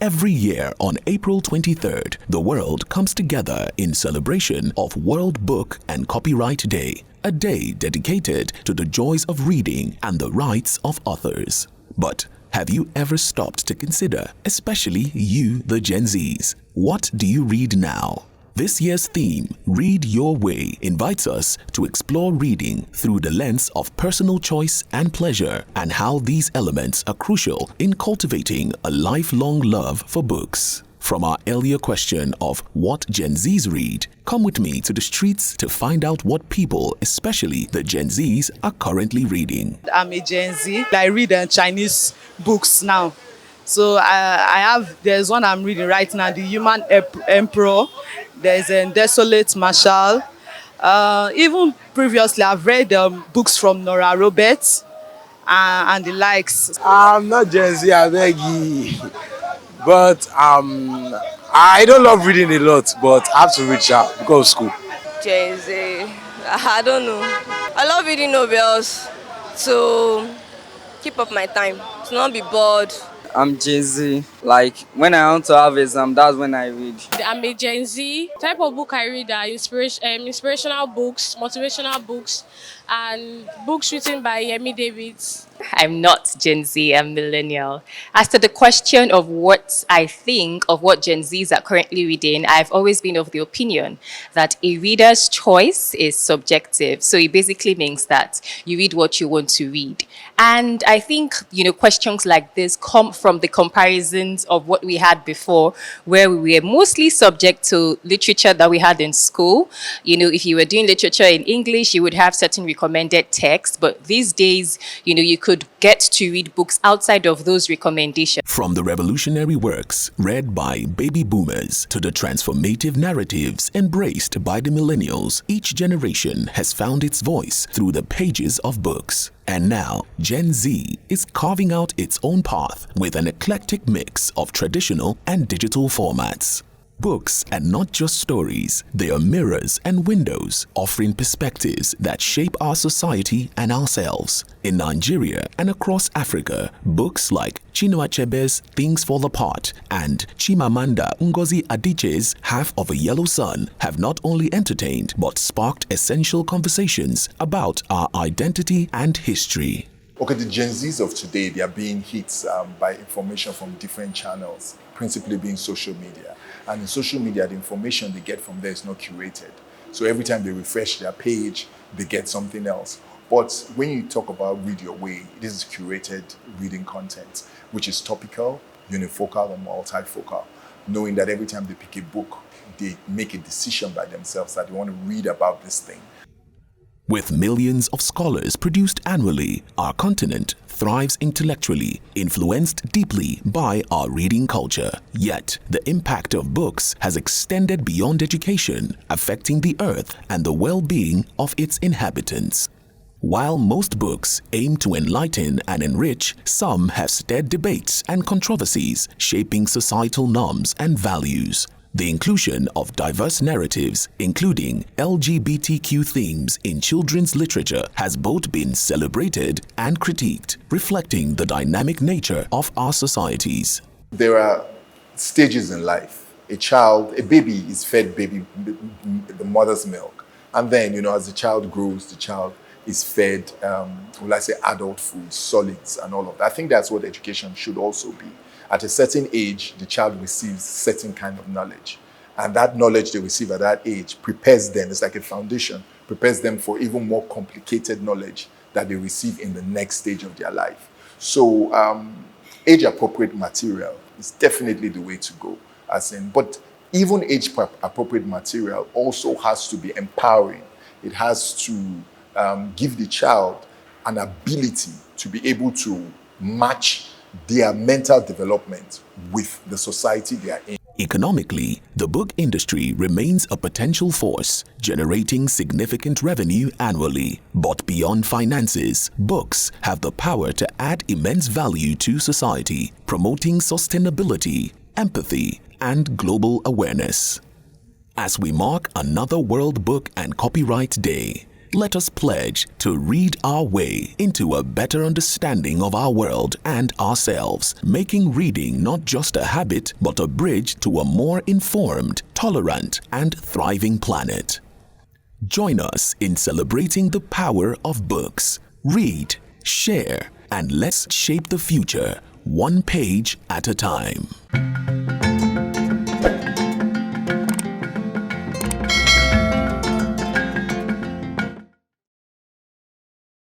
Every year on April 23rd, the world comes together in celebration of World Book and Copyright Day, a day dedicated to the joys of reading and the rights of authors. But have you ever stopped to consider, especially you, the Gen Zs, what do you read now? This year's theme, Read Your Way, invites us to explore reading through the lens of personal choice and pleasure, and how these elements are crucial in cultivating a lifelong love for books. From our earlier question of what Gen Zs read, come with me to the streets to find out what people, especially the Gen Zs, are currently reading. I'm a Gen Z. I read Chinese books now. So there's one I'm reading right now, The Human Emperor. There's a Desolate Marshal. Even previously, I've read books from Nora Roberts and the likes. I'm not Gen Z, I beg you. But I don't love reading a lot, but I have to reach out because of school. Gen Z, I don't know. I love reading novels to keep up my time, to not be bored. I'm Gen Z. Like when I want to have exam, that's when I read. I'm a Gen Z. Type of book I read are inspirational books, motivational books, and books written by Yemi Davids. I'm not Gen Z, I'm millennial. As to the question of what I think of what Gen Zs are currently reading, I've always been of the opinion that a reader's choice is subjective. So it basically means that you read what you want to read. And I think, questions like this come from the comparisons of what we had before, where we were mostly subject to literature that we had in school. If you were doing literature in English, you would have certain recommended texts. But these days, you could get to read books outside of those recommendations. From the revolutionary works read by baby boomers to the transformative narratives embraced by the millennials, each generation has found its voice through the pages of books. And now, Gen Z is carving out its own path with an eclectic mix of traditional and digital formats. Books are not just stories, they are mirrors and windows, offering perspectives that shape our society and ourselves. In Nigeria and across Africa, books like Chinua Achebe's Things Fall Apart and Chimamanda Ngozi Adichie's Half of a Yellow Sun have not only entertained but sparked essential conversations about our identity and history. Okay, the Gen Zs of today, they are being hit by information from different channels, principally being social media. And in social media, the information they get from there is not curated. So every time they refresh their page, they get something else. But when you talk about Read Your Way, this is curated reading content, which is topical, unifocal, and multifocal, knowing that every time they pick a book, they make a decision by themselves that they want to read about this thing. With millions of scholars produced annually, our continent thrives intellectually, influenced deeply by our reading culture. Yet, the impact of books has extended beyond education, affecting the earth and the well-being of its inhabitants. While most books aim to enlighten and enrich, some have stirred debates and controversies, shaping societal norms and values. The inclusion of diverse narratives, including LGBTQ themes in children's literature, has both been celebrated and critiqued, reflecting the dynamic nature of our societies. There are stages in life. A baby is fed the mother's milk. And then, as the child grows, the child is fed, adult food, solids, and all of that. I think that's what education should also be. At a certain age, the child receives certain kind of knowledge. And that knowledge they receive at that age prepares them, it's like a foundation, prepares them for even more complicated knowledge that they receive in the next stage of their life. So age-appropriate material is definitely the way to go. But even age-appropriate material also has to be empowering. It has to give the child an ability to be able to match their mental development with the society they are in. Economically, the book industry remains a potential force, generating significant revenue annually. But beyond finances, books have the power to add immense value to society, promoting sustainability, empathy, and global awareness. As we mark another World Book and Copyright Day, Let us pledge to read our way into a better understanding of our world and ourselves, making reading not just a habit, but a bridge to a more informed, tolerant, and thriving planet. Join us in celebrating the power of books. Read, share, and let's shape the future, one page at a time.